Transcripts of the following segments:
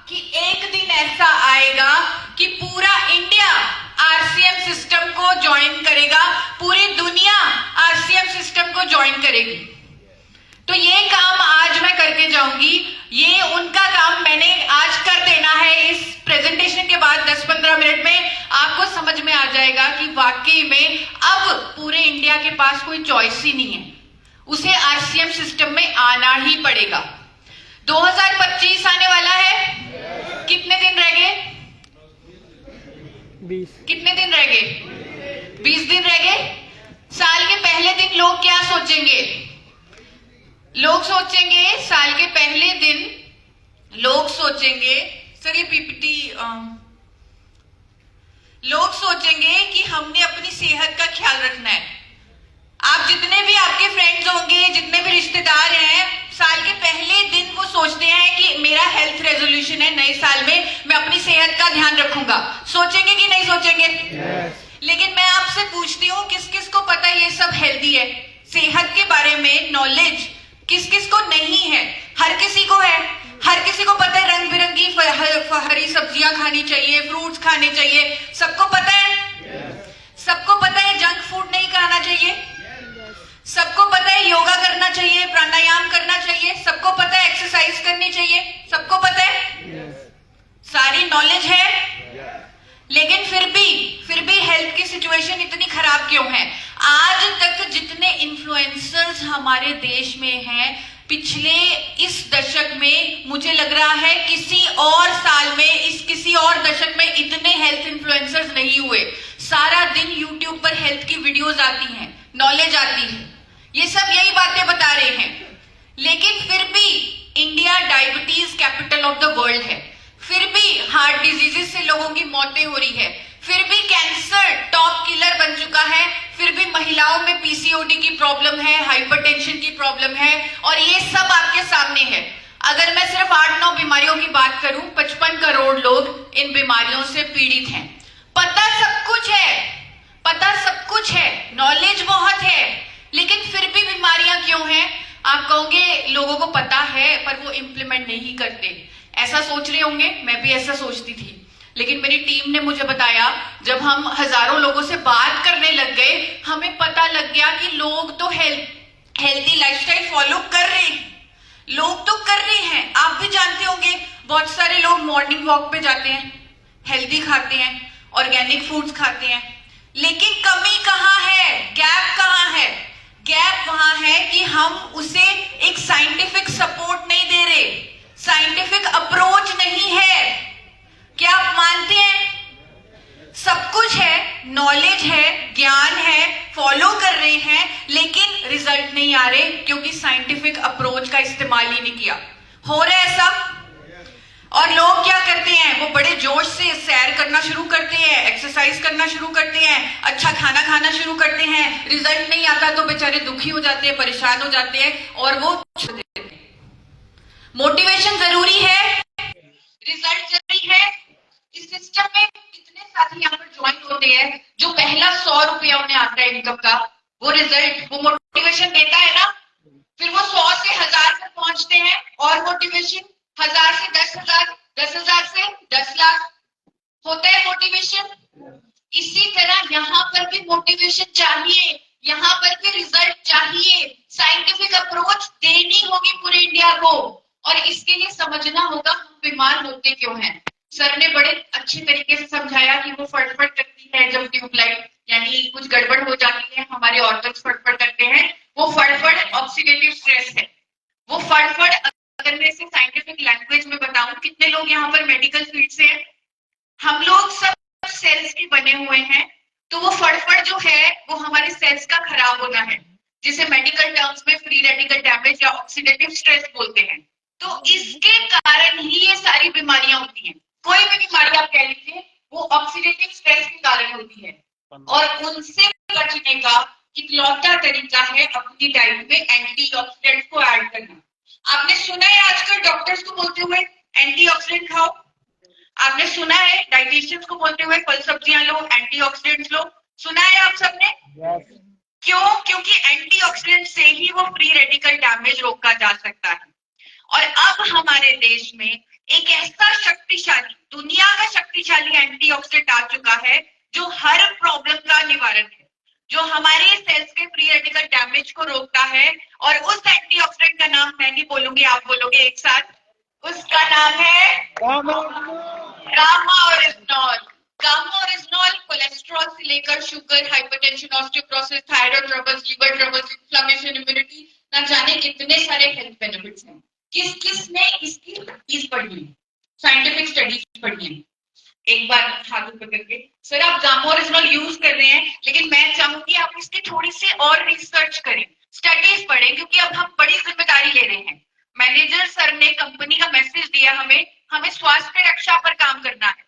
कि एक दिन ऐसा आएगा कि पूरा इंडिया आरसीएम सिस्टम को ज्वाइन करेगा, पूरी दुनिया आरसीएम सिस्टम को ज्वाइन करेगी। तो ये काम आज मैं करके जाऊंगी। ये उनका काम मैंने आज कर देना है। इस प्रेजेंटेशन के बाद 10-15 मिनट में आपको समझ में आ जाएगा कि वाकई में अब पूरे इंडिया के पास कोई चॉइस ही नहीं है, उसे आरसीएम सिस्टम में आना ही पड़ेगा। 2025 आने वाला है। कितने दिन रह गए? 20। कितने दिन रह गए? 20 दिन रह गए। साल के पहले दिन लोग क्या सोचेंगे? लोग सोचेंगे साल के पहले दिन लोग सोचेंगे, सर ये पीपीटी, लोग सोचेंगे कि हमने अपनी सेहत का ख्याल रखना है। आप जितने भी आपके फ्रेंड्स होंगे, जितने भी रिश्तेदार हैं, साल के पहले दिन वो सोचते हैं कि मेरा हेल्थ रेजोल्यूशन है, नए साल में मैं अपनी सेहत का ध्यान रखूंगा। सोचेंगे कि नहीं सोचेंगे? लेकिन मैं आपसे पूछती हूँ, किस किस को पता है ये सब हेल्दी है? सेहत के बारे में नॉलेज किस किस को नहीं है? हर किसी को है। हर किसी को पता है रंग बिरंगी हरी सब्जियां खानी चाहिए, फ्रूट्स खाने चाहिए, सबको पता है। सबको पता है जंक फूड नहीं खाना चाहिए। सबको पता है योगा करना चाहिए, प्राणायाम करना चाहिए। सबको पता है एक्सरसाइज करनी चाहिए। सबको पता है, सारी नॉलेज है। लेकिन फिर भी हेल्थ की सिचुएशन इतनी खराब क्यों है? आज तक जितने इन्फ्लुएंसर्स हमारे देश में हैं, पिछले इस दशक में मुझे लग रहा है किसी और साल में, किसी और दशक में इतने हेल्थ इन्फ्लुएंसर्स नहीं हुए। सारा दिन यूट्यूब पर हेल्थ की वीडियोस आती हैं, नॉलेज आती है, ये सब यही बातें बता रहे हैं। लेकिन फिर भी India diabetes capital of the world है। फिर भी हार्ट डिजीजेस से लोगों की मौतें हो रही है। फिर भी कैंसर टॉप किलर बन चुका है। फिर भी महिलाओं में पीसीओडी की प्रॉब्लम है, हाइपरटेंशन की प्रॉब्लम है, और ये सब आपके सामने है। अगर मैं सिर्फ 8-9 बीमारियों की बात करूं, 55 करोड़ लोग इन बीमारियों से पीड़ित हैं। पता सब कुछ है, पता सब कुछ है, नॉलेज बहुत है, लेकिन फिर भी बीमारियां क्यों हैं? आप कहोगे लोगों को पता है पर वो इंप्लीमेंट नहीं करते। ऐसा सोच रहे होंगे, मैं भी ऐसा सोचती थी। लेकिन मेरी टीम ने मुझे बताया, जब हम हजारों लोगों से बात करने लग गए, हमें पता लग गया कि लोग तो हेल्दी लाइफस्टाइल फॉलो कर रहे हैं। लोग तो कर रहे हैं। आप भी जानते होंगे, बहुत सारे लोग मॉर्निंग वॉक पे जाते हैं, हेल्दी खाते हैं, ऑर्गेनिक फूड्स खाते हैं। लेकिन कमी कहाँ है? गैप कहाँ है? गैप वहां है कि हम उसे एक साइंटिफिक सपोर्ट नहीं दे रहे, साइंटिफिक अप्रोच नहीं है। क्या आप मानते हैं? सब कुछ है, नॉलेज है, ज्ञान है, फॉलो कर रहे हैं, लेकिन रिजल्ट नहीं आ रहे क्योंकि साइंटिफिक अप्रोच का इस्तेमाल ही नहीं किया। हो रहा है ऐसा? और लोग क्या करते हैं? वो बड़े जोश से सैर करना शुरू करते हैं, एक्सरसाइज करना शुरू करते हैं, अच्छा खाना खाना शुरू करते हैं। रिजल्ट नहीं आता तो बेचारे दुखी हो जाते हैं, परेशान हो जाते हैं, और वो छोड़ देते हैं। मोटिवेशन जरूरी है, रिजल्ट जरूरी है। इस सिस्टम में कितने साथी यहाँ पर ज्वाइन होते हैं, जो पहला 100 रुपया उन्हें आता है इनकम का, वो रिजल्ट, वो मोटिवेशन देता है ना। फिर वो 100 से 1000 तक पहुंचते हैं, और मोटिवेशन 1000 से 10,000, 10,000 से 10 लाख होता है मोटिवेशन। इसी तरह यहाँ पर भी मोटिवेशन चाहिए, यहाँ पर भी रिजल्ट चाहिए, साइंटिफिक अप्रोच देनी होगी पूरे इंडिया को। और इसके लिए समझना होगा हम बीमार होते क्यों हैं। सर ने बड़े अच्छे तरीके से समझाया कि वो फटफट करती है जब ट्यूबलाइट, यानी कुछ गड़बड़ हो जाती है, हमारे ऑर्गन्स फटफट करते हैं। वो फटफट ऑक्सीडेटिव स्ट्रेस है। वो फटफट, अगर मैं इसे साइंटिफिक लैंग्वेज में बताऊं, कितने लोग यहाँ पर मेडिकल फील्ड से हैं? हम लोग सब सेल्स के बने हुए हैं। तो वो फटफट जो है वो हमारे सेल्स का खराब होना है, जिसे मेडिकल टर्म्स में फ्री रेडिकल डैमेज या ऑक्सीडेटिव स्ट्रेस बोलते हैं। तो इसके कारण ही ये सारी बीमारियां होती हैं। कोई भी बीमारी आप कह लीजिए, वो ऑक्सीडेटिव स्ट्रेस के कारण होती है। और उनसे बचने का इकलौता तरीका है अपनी डाइट में एंटीऑक्सीडेंट को ऐड करना। आपने सुना है आजकल डॉक्टर्स को बोलते हुए एंटीऑक्सीडेंट खाओ। आपने सुना है डाइटिशियंस को बोलते हुए फल सब्जियां लो, एंटीऑक्सीडेंट्स लो। सुना है आप सबने? क्यों? क्योंकि एंटीऑक्सीडेंट से ही वो फ्री रेडिकल डैमेज रोका जा सकता है। और अब हमारे देश में एक ऐसा शक्तिशाली, दुनिया का शक्तिशाली एंटीऑक्सीडेंट आ चुका है जो हर प्रॉब्लम का निवारण है, जो हमारे सेल्स के फ्री रेडिकल डैमेज को रोकता है। और उस एंटीऑक्सीडेंट का नाम मैं नहीं बोलूंगी, आप बोलोगे एक साथ, उसका नाम है gamma oryzanol. Gamma oryzanol cholesterol से लेकर sugar, hypertension, osteoporosis, thyroid troubles, liver troubles, inflammation, immunity, ना जाने कितने सारे हेल्थ बेनिफिट्स हैं। किस किस ने इसकी स्टडीज पढ़ी है, साइंटिफिक स्टडीज पढ़ी है? एक बार हाथ ऊपर करके, सर आप गामा ओरिजिनल यूज कर रहे हैं, लेकिन मैं चाहूंगी आप इसकी थोड़ी सी और रिसर्च करें, स्टडीज पढ़ें, क्योंकि अब हम बड़ी जिम्मेदारी ले रहे हैं। मैनेजर सर ने, कंपनी का मैसेज दिया हमें, हमें स्वास्थ्य रक्षा पर काम करना है।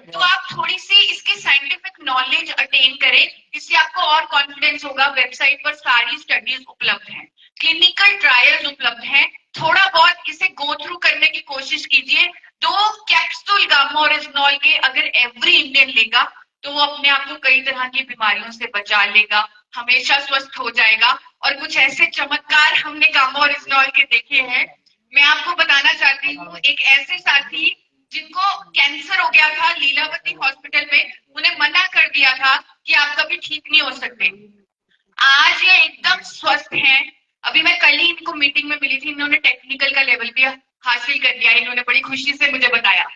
तो आप थोड़ी सी इसकी साइंटिफिक नॉलेज अटेन करें, इससे आपको और कॉन्फिडेंस होगा। वेबसाइट पर सारी स्टडीज उपलब्ध हैं, क्लिनिकल ट्रायल्स उपलब्ध हैं। थोड़ा बहुत इसे गो थ्रू करने की कोशिश कीजिए। 2 कैप्सूल गामा ओरिजिनॉल के अगर एवरी इंडियन लेगा तो वो अपने आप को कई तरह की बीमारियों से बचा लेगा, हमेशा स्वस्थ हो जाएगा। और कुछ ऐसे चमत्कार हमने गामा ओरिजिनॉल के देखे हैं। मैं आपको बताना चाहती हूँ, एक ऐसे साथी जिनको कैंसर हो गया था, लीलावती हॉस्पिटल में उन्हें मना कर दिया था कि आप कभी ठीक नहीं हो सकते, आज ये एकदम स्वस्थ हैं। अभी मैं कल ही इनको मीटिंग में मिली थी, इन्होंने टेक्निकल का लेवल भी हासिल कर लिया, इन्होंने बड़ी खुशी से मुझे बताया।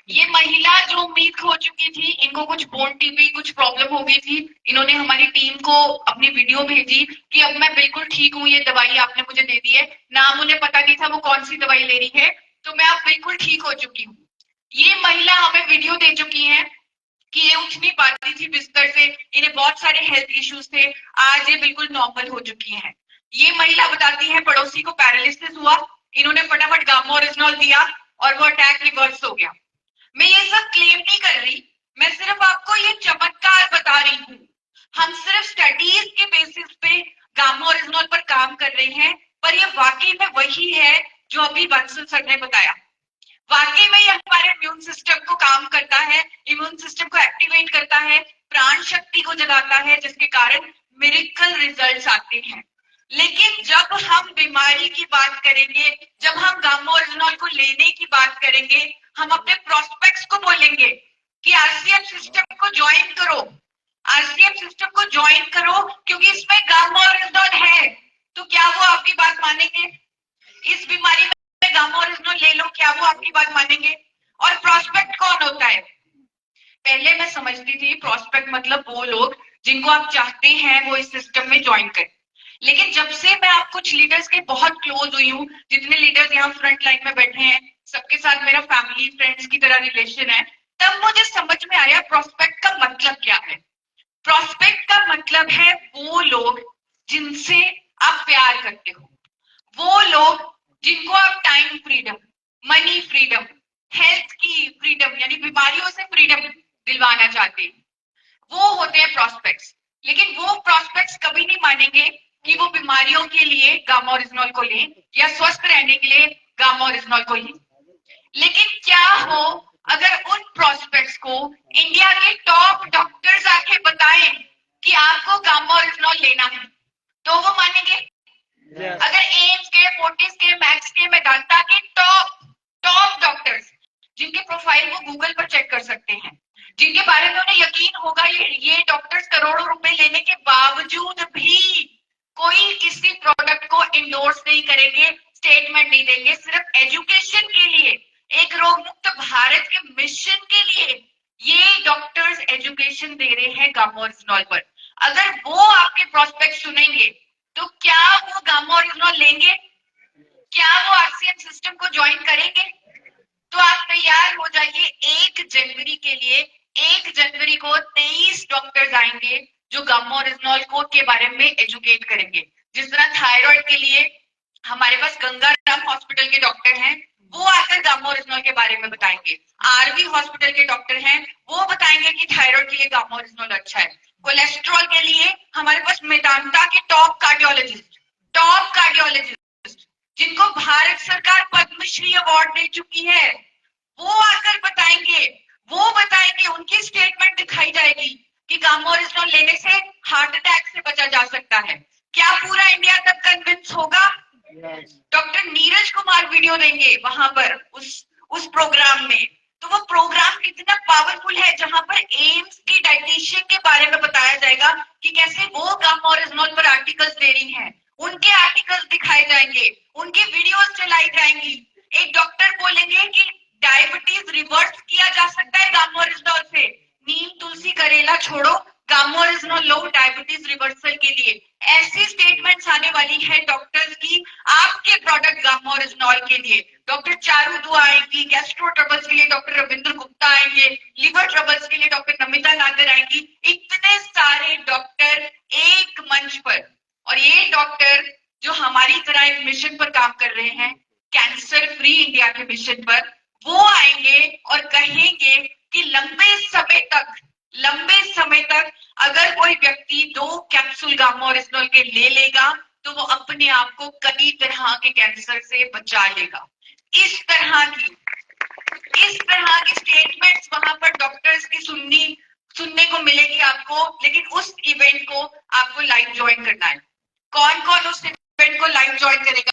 ये महिला जो उम्मीद खो चुकी थी, इनको कुछ बोन टीबी कुछ प्रॉब्लम हो गई थी, इन्होंने हमारी टीम को अपनी वीडियो भेजी कि अब मैं बिल्कुल ठीक हूँ, ये दवाई आपने मुझे दे दी है, नाम उन्हें पता नहीं था वो कौन सी दवाई ले रही है, तो मैं अब बिल्कुल ठीक हो चुकी हूँ। ये महिला हमें वीडियो दे चुकी है कि ये उठ नहीं पाती थी बिस्तर से, इन्हें बहुत सारे हेल्थ इश्यूज थे, आज ये बिल्कुल नॉर्मल हो चुकी हैं। ये महिला बताती है पड़ोसी को पैरालिसिस हुआ, इन्होंने फटाफट गामा ओरिजिनॉल दिया और वो अटैक रिवर्स हो गया। मैं ये सब क्लेम नहीं कर रही, मैं सिर्फ आपको ये चमत्कार बता रही हूँ। हम सिर्फ स्टडीज के बेसिस पे गामा ओरिजिनॉल पर काम कर रहे हैं, पर ये वाकई में वही है जो अभी बंसल सर ने बताया। वाकई में ये हमारे इम्यून सिस्टम को काम करता है, इम्यून सिस्टम को एक्टिवेट करता है, प्राण शक्ति को जगाता है, जिसके कारण मिरेकल रिजल्ट्स आते हैं। लेकिन जब हम बीमारी की बात करेंगे, जब हम गामा ओरिजिनॉल को लेने की बात करेंगे, हम अपने प्रोस्पेक्ट्स को बोलेंगे कि आरसीएम सिस्टम को ज्वाइन करो, आरसीएम सिस्टम को ज्वाइन करो, क्योंकि इसमें गामा ओरिजिनॉल है। तो क्या वो आपकी बात मानेंगे? इस बीमारी में गामा ओरिजिनल ले लो, क्या वो आपकी बात मानेंगे? और प्रोस्पेक्ट कौन होता है? पहले मैं समझती थी प्रोस्पेक्ट मतलब वो लोग जिनको आप चाहते हैं वो इस सिस्टम में ज्वाइन करें, लेकिन जब से मैं आप कुछ लीडर्स के बहुत क्लोज हुई हूँ, जितने लीडर्स यहाँ फ्रंट लाइन में बैठे हैं, सबके साथ मेरा फैमिली फ्रेंड्स की तरह रिलेशन है, तब मुझे समझ में आया प्रोस्पेक्ट का मतलब क्या है। प्रोस्पेक्ट का मतलब है वो लोग जिनसे आप प्यार करते हो, वो लोग जिनको आप time freedom, money freedom, health की फ्रीडम यानी बीमारियों से फ्रीडम दिलवाना चाहते हैं, वो होते हैं प्रोस्पेक्ट्स। लेकिन वो प्रोस्पेक्ट्स कभी नहीं मानेंगे कि वो बीमारियों के लिए गामा ओरिजिनॉल को लें या स्वस्थ रहने के लिए गामा ओरिजिनॉल को लें। लेकिन क्या हो अगर उन प्रोस्पेक्ट्स को इंडिया के टॉप डॉक्टर्स आके बताएं कि आपको गामा ओरिजिनॉल लेना है, तो वो मानेंगे? अगर एम्स के, फोर्टिस के, मैक्स के, मेदांता के टॉप डॉक्टर्स, जिनके प्रोफाइल वो गूगल पर चेक कर सकते हैं, जिनके बारे में उन्हें यकीन होगा ये डॉक्टर्स करोड़ों रुपए लेने के बावजूद भी कोई किसी प्रोडक्ट को इंडोर्स नहीं करेंगे, स्टेटमेंट नहीं देंगे, सिर्फ एजुकेशन के लिए, एक रोग मुक्त भारत के मिशन के लिए ये डॉक्टर्स एजुकेशन दे रहे हैं गामा ओरिजिनॉल पर। अगर वो आपके प्रोस्पेक्ट सुनेंगे तो क्या वो गामा ओरिजिनॉल लेंगे? क्या वो आरसीएम सिस्टम को ज्वाइन करेंगे? तो आप तैयार हो जाइए 1 जनवरी के लिए। 1 जनवरी को 23 डॉक्टर्स आएंगे जो गामा ओरिजिनॉल को के बारे में एजुकेट करेंगे। जिस तरह थायराइड के लिए हमारे पास गंगाराम हॉस्पिटल के डॉक्टर हैं, वो आकर गामा ओरिजिनॉल के बारे में बताएंगे। आरवी हॉस्पिटल के डॉक्टर हैं, वो बताएंगे कि थायराइड के लिए गामा ओरिजिनॉल अच्छा है। कोलेस्ट्रॉल के लिए हमारे पास मेदांता के टॉप कार्डियोलॉजिस्ट जिनको भारत सरकार पद्मश्री अवार्ड दे चुकी है, वो आकर बताएंगे, उनकी स्टेटमेंट दिखाई जाएगी कि गामा ओरिजिनॉल लेने से हार्ट अटैक से बचा जा सकता है। क्या पूरा इंडिया तब कन्विंस होगा? डॉक्टर नीरज कुमार वीडियो देंगे वहां पर उस प्रोग्राम में। तो वो प्रोग्राम कितना पावरफुल है, जहां पर एम्स की डाइटिशियन के बारे में बताया जाएगा कि कैसे वो गामा ओरिजिनॉल पर आर्टिकल्स दे रही हैं, उनके आर्टिकल्स दिखाए जाएंगे, उनकी वीडियोस चलाई जाएंगी। एक डॉक्टर बोलेंगे कि डायबिटीज रिवर्स किया जा सकता है गामा ओरिजिनॉल से, नीम तुलसी करेला छोड़ो, गामा ओरिजिनॉल लो डायबिटीज रिवर्सल के लिए। ऐसी स्टेटमेंट्स आने वाली है डॉक्टर्स की आपके प्रोडक्ट गामा ओरिजिनॉल के लिए। डॉक्टर चारू दुआ आएंगी, गैस्ट्रो ट्रबल्स के लिए डॉक्टर रविंद्र गुप्ता आएंगे, लिवर ट्रबल्स के लिए डॉक्टर नमिता नागर आएंगी। इतने सारे डॉक्टर एक मंच पर, और ये डॉक्टर जो हमारी तरह एक मिशन पर काम कर रहे हैं, कैंसर फ्री इंडिया के मिशन पर, वो आएंगे और कहेंगे कि लंबे समय तक अगर कोई व्यक्ति 2 कैप्सूल गामा ओरिजिनॉल के ले लेगा तो वो अपने आप को कई तरह के कैंसर से बचा लेगा। इस तरह की स्टेटमेंट्स वहां पर डॉक्टर्स की सुनने को मिलेगी आपको। लेकिन उस इवेंट को आपको लाइव ज्वाइन करना है। कौन कौन उस इवेंट को लाइव ज्वाइन करेगा?